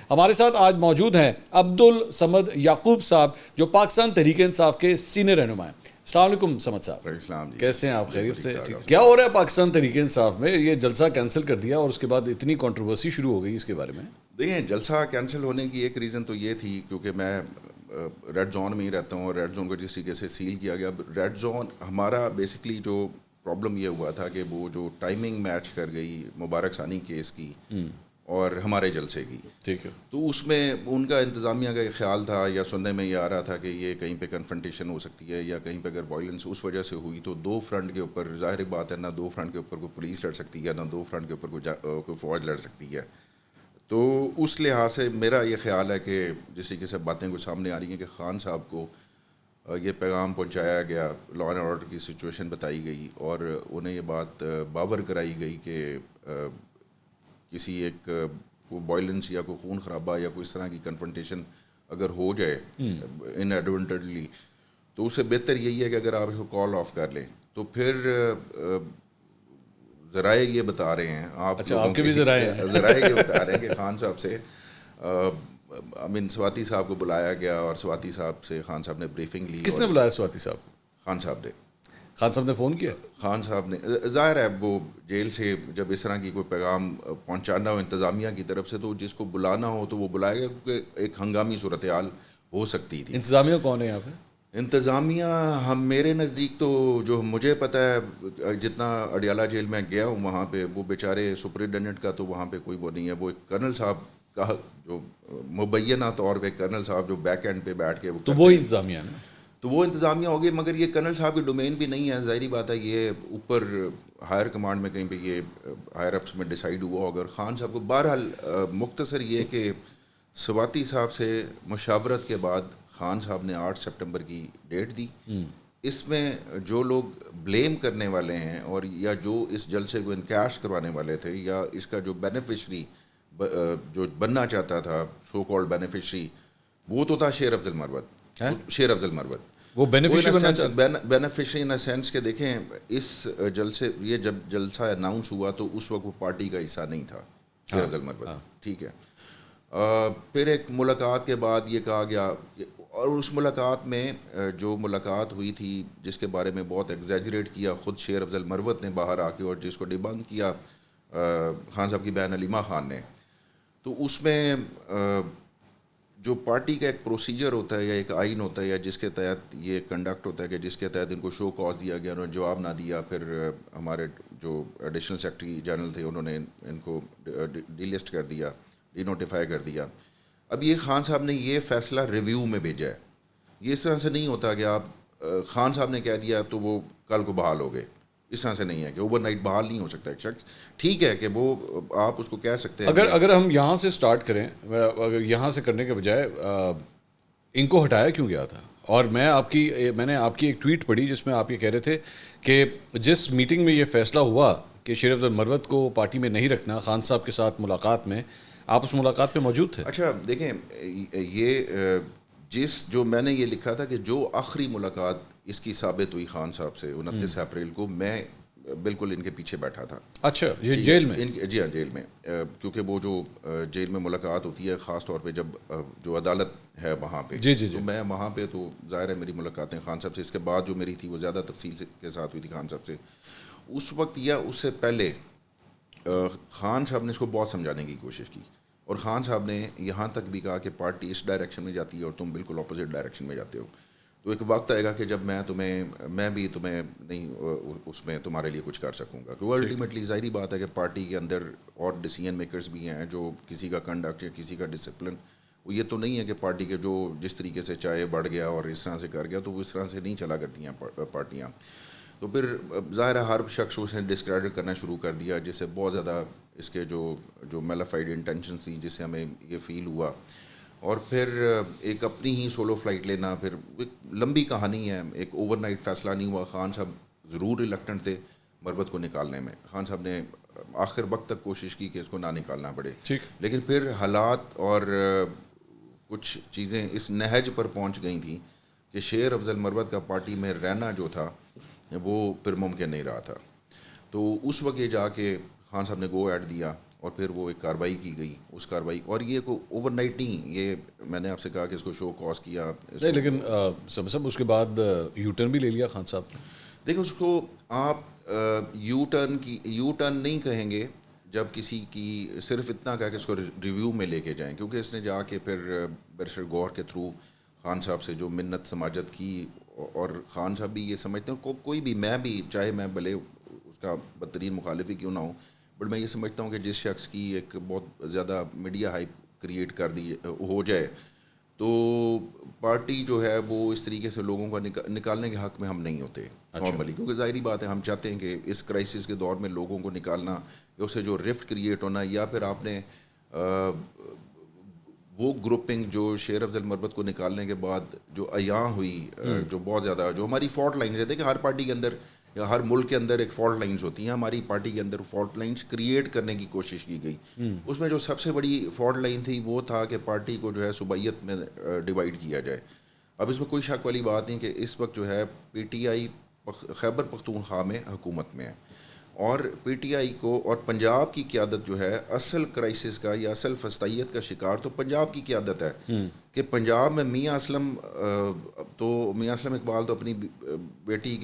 ہمارے ساتھ آج موجود ہیں عبدالصمد یعقوب صاحب جو پاکستان تحریک انصاف کے سینئر رہنما ہیں. السلام علیکم صمد صاحب. السلام جی. کیسے ہیں آپ؟ خیریت سے؟ کیا ہو رہا ہے پاکستان تحریک انصاف میں؟ یہ جلسہ کینسل کر دیا اور اس کے بعد اتنی کنٹروورسی شروع ہو گئی اس کے بارے میں. دیکھیں, جلسہ کینسل ہونے کی ایک ریزن تو یہ تھی کیونکہ میں ریڈ زون میں ہی رہتا ہوں اور ریڈ زون کو جس طریقے سے سیل کیا گیا. ریڈ زون ہمارا بیسکلی جو پرابلم یہ ہوا تھا کہ وہ جو ٹائمنگ میچ کر گئی مبارک ثانی کیس کی اور ہمارے جلسے کی. ٹھیک ہے. تو اس میں ان کا انتظامیہ کا خیال تھا یا سننے میں یہ آ رہا تھا کہ یہ کہیں پہ کنفرنٹیشن ہو سکتی ہے یا کہیں پہ اگر وائلنس اس وجہ سے ہوئی تو دو فرنٹ کے اوپر, ظاہر بات ہے, نہ دو فرنٹ کے اوپر کوئی پولیس لڑ سکتی ہے نہ دو فرنٹ کے اوپر کوئی فوج لڑ سکتی ہے. تو اس لحاظ سے میرا یہ خیال ہے کہ جس طریقے سے باتیں کو سامنے آ رہی ہیں کہ خان صاحب کو یہ پیغام پہنچایا گیا, لا اینڈ آرڈر کی سچویشن بتائی گئی اور انہیں یہ بات باور کرائی گئی کہ کسی ایک کوئی وائلنس یا کوئی خون خرابہ یا کوئی اس طرح کی کنفرنٹیشن اگر ہو جائے ان ایڈونٹڈلی تو اسے بہتر یہی ہے کہ اگر آپ اس کو کال آف کر لیں. تو پھر ذرائع یہ بتا رہے ہیں, آپ کے بھی ذرائع یہ بتا رہے ہیں کہ خان صاحب سے سواتی صاحب کو بلایا گیا اور سواتی صاحب سے خان صاحب نے بریفنگ لی. کس نے بلایا سواتی صاحب کو؟ خان صاحب نے. خان صاحب نے فون کیا؟ خان صاحب نے, ظاہر ہے وہ جیل سے جب اس طرح کی کوئی پیغام پہنچانا ہو انتظامیہ کی طرف سے تو جس کو بلانا ہو تو وہ بلائے گا کیونکہ ایک ہنگامی صورتحال ہو سکتی تھی. انتظامیہ کون ہے یہاں پہ؟ انتظامیہ میرے نزدیک تو جو مجھے پتہ ہے جتنا اڈیالہ جیل میں گیا ہوں وہاں پہ وہ بیچارے سپرنٹینڈنٹ کا تو وہاں پہ کوئی وہ نہیں ہے. وہ ایک کرنل صاحب کا جو مبینہ طور پہ کرنل صاحب جو بیک اینڈ پہ بیٹھ کے تو وہ انتظامیہ ہے. تو وہ انتظامیہ ہوگی مگر یہ کرنل صاحب کی ڈومین بھی نہیں ہے. ظاہری بات ہے یہ اوپر ہائر کمانڈ میں کہیں پہ یہ ہائر اپس میں ڈیسائیڈ ہوا ہوگا. اور خان صاحب کو بہرحال مختصر یہ کہ سواتی صاحب سے مشاورت کے بعد خان صاحب نے 8 سپٹمبر کی ڈیٹ دی. اس میں جو لوگ بلیم کرنے والے ہیں اور یا جو اس جلسے کو انکیش کروانے والے تھے یا اس کا جو بینیفیشری جو بننا چاہتا تھا سو کالڈ بینیفیشری وہ تو تھا شیر افضل مروت. شیر افضل مروت وہ بینیفیشری ان سینس کہ دیکھیں اس جلسے یہ جب جلسہ اناؤنس ہوا تو اس وقت وہ پارٹی کا حصہ نہیں تھا شیر افضل مروت. ٹھیک ہے. پھر ایک ملاقات کے بعد یہ کہا گیا اور اس ملاقات میں جو ملاقات ہوئی تھی جس کے بارے میں بہت ایگزیجریٹ کیا خود شیر افضل مروت نے باہر آ کے اور جس کو ڈیبنک کیا خان صاحب کی بہن علیمہ خان نے, تو اس میں جو پارٹی کا ایک پروسیجر ہوتا ہے یا ایک آئین ہوتا ہے یا جس کے تحت یہ کنڈکٹ ہوتا ہے کہ جس کے تحت ان کو شو کاز دیا گیا, انہوں نے جواب نہ دیا. پھر ہمارے جو ایڈیشنل سیکرٹری جنرل تھے انہوں نے ان کو ڈی لسٹ کر دیا, ڈی نوٹیفائی کر دیا. اب یہ خان صاحب نے یہ فیصلہ ریویو میں بھیجا ہے. یہ اس طرح سے نہیں ہوتا کہ آپ خان صاحب نے کہہ دیا تو وہ کل کو بحال ہو گئے. اس طرح سے نہیں ہے کہ اوور نائٹ بحال نہیں ہو سکتا ایک شخص. ٹھیک ہے کہ وہ آپ اس کو کہہ سکتے ہیں اگر ہم یہاں سے سٹارٹ کریں, اگر یہاں سے کرنے کے بجائے ان کو ہٹایا کیوں گیا تھا؟ اور میں نے آپ کی ایک ٹویٹ پڑھی جس میں آپ یہ کہہ رہے تھے کہ جس میٹنگ میں یہ فیصلہ ہوا کہ شیر افضل مروت کو پارٹی میں نہیں رکھنا, خان صاحب کے ساتھ ملاقات میں آپ اس ملاقات پہ موجود تھے. اچھا دیکھیں, یہ جو میں نے یہ لکھا تھا کہ جو آخری ملاقات اس کی ثابت ہوئی خان صاحب سے 29 اپریل کو, میں بالکل ان کے پیچھے بیٹھا تھا. اچھا, یہ جیل میں؟ جی ہاں, جیل میں. کیونکہ وہ جو جیل میں ملاقات ہوتی ہے خاص طور پہ جب جو عدالت ہے وہاں پہ, تو میں وہاں پہ تو ظاہر ہے میری ملاقاتیں خان صاحب سے اس کے بعد جو میری تھی وہ زیادہ تفصیل کے ساتھ ہوئی تھی خان صاحب سے. اس وقت یا اس سے پہلے خان صاحب نے اس کو بہت سمجھانے کی کوشش کی اور خان صاحب نے یہاں تک بھی کہا کہ پارٹی اس ڈائریکشن میں جاتی ہے اور تم بالکل اپوزٹ ڈائریکشن میں جاتے ہو. تو ایک وقت آئے گا کہ جب میں بھی تمہیں نہیں اس میں تمہارے لیے کچھ کر سکوں گا. کیونکہ الٹیمیٹلی ظاہری بات ہے کہ پارٹی کے اندر اور ڈیسیژن میکرز بھی ہیں جو کسی کا کنڈکٹ یا کسی کا ڈسپلن وہ یہ تو نہیں ہے کہ پارٹی کے جو جس طریقے سے چاہے بڑھ گیا اور اس طرح سے کر گیا تو وہ اس طرح سے نہیں چلا کرتی ہیں پارٹیاں. تو پھر ظاہر ہے ہر شخص اس نے ڈسکریڈٹ کرنا شروع کر دیا جس سے بہت زیادہ اس کے جو میلافائڈ انٹینشنس تھیں جس سے ہمیں یہ فیل ہوا. اور پھر ایک اپنی ہی سولو فلائٹ لینا, پھر ایک لمبی کہانی ہے. ایک اوور نائٹ فیصلہ نہیں ہوا. خان صاحب ضرور ریلکٹنٹ تھے مروت کو نکالنے میں. خان صاحب نے آخر وقت تک کوشش کی کہ اس کو نہ نکالنا پڑے, لیکن پھر حالات اور کچھ چیزیں اس نہج پر پہنچ گئی تھیں کہ شیر افضل مروت کا پارٹی میں رہنا جو تھا وہ پھر ممکن نہیں رہا تھا. تو اس وقت یہ جا کے خان صاحب نے گو ایڈ دیا اور پھر وہ ایک کارروائی کی گئی. اس کارروائی اور یہ کوئی اوور نائٹ نہیں, یہ میں نے آپ سے کہا کہ اس کو شو کاز کیا نہیں, لیکن سب اس کے بعد یو ٹرن بھی لے لیا خان صاحب نے. دیکھیں اس کو آپ یو ٹرن نہیں کہیں گے جب کسی کی صرف اتنا کہا کہ اس کو ریویو میں لے کے جائیں, کیونکہ اس نے جا کے پھر بیرسٹر گوہر کے تھرو خان صاحب سے جو منت سماجت کی, اور خان صاحب بھی یہ سمجھتے ہیں, کوئی بھی, میں بھی, چاہے میں بھلے اس کا بدترین مخالف ہی کیوں نہ ہوں, بٹ میں یہ سمجھتا ہوں کہ جس شخص کی ایک بہت زیادہ میڈیا ہائپ کریٹ کر دی ہو جائے تو پارٹی جو ہے وہ اس طریقے سے لوگوں کو نکالنے کے حق میں ہم نہیں ہوتے نارملی, کیونکہ ظاہری بات ہے ہم چاہتے ہیں کہ اس کرائسس کے دور میں لوگوں کو نکالنا, یا اسے جو رفٹ کریٹ ہونا, یا پھر آپ نے وہ گروپنگ جو شیر افضل مربت کو نکالنے کے بعد جو عیاں ہوئی, جو بہت زیادہ جو ہماری فالٹ لائنز رہتے ہیں کہ ہر پارٹی کے اندر یا ہر ملک کے اندر ایک فالٹ لائنز ہوتی ہیں, ہماری پارٹی کے اندر فالٹ لائنز کریٹ کرنے کی کوشش کی گئی. اس میں جو سب سے بڑی فالٹ لائن تھی وہ تھا کہ پارٹی کو جو ہے صوبائیت میں ڈیوائڈ کیا جائے. اب اس میں کوئی شک والی بات نہیں کہ اس وقت جو ہے P T I Khyber Pakhtunkhwa میں حکومت میں ہے, اور پی ٹی آئی کو اور پنجاب کی قیادت جو ہے اصل کرائسس کا یا اصل فسطائیت کا شکار تو پنجاب کی قیادت ہے کہ پنجاب میں میاں اسلم اقبال تو اپنی بیٹی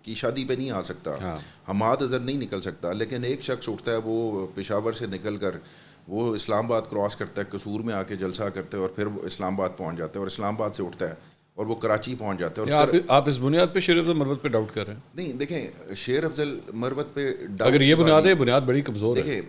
کی شادی پہ نہیں آ سکتا, حماد اظہر نہیں نکل سکتا, لیکن ایک شخص اٹھتا ہے وہ پشاور سے نکل کر وہ اسلام آباد کراس کرتا ہے, قصور میں آ کے جلسہ کرتا ہے اور پھر وہ اسلام آباد پہنچ جاتا ہے, اور اسلام آباد سے اٹھتا ہے اور وہ کراچی پہنچ جاتے ہیں. اور آپ اس بنیاد پہ شیر افضل مروت پہ ڈاؤٹ کر رہے ہیں؟ نہیں, دیکھیں شیر افضل مروت پہ اگر یہ بنیاد ہے, بنیاد بڑی کمزور ہے. دیکھیں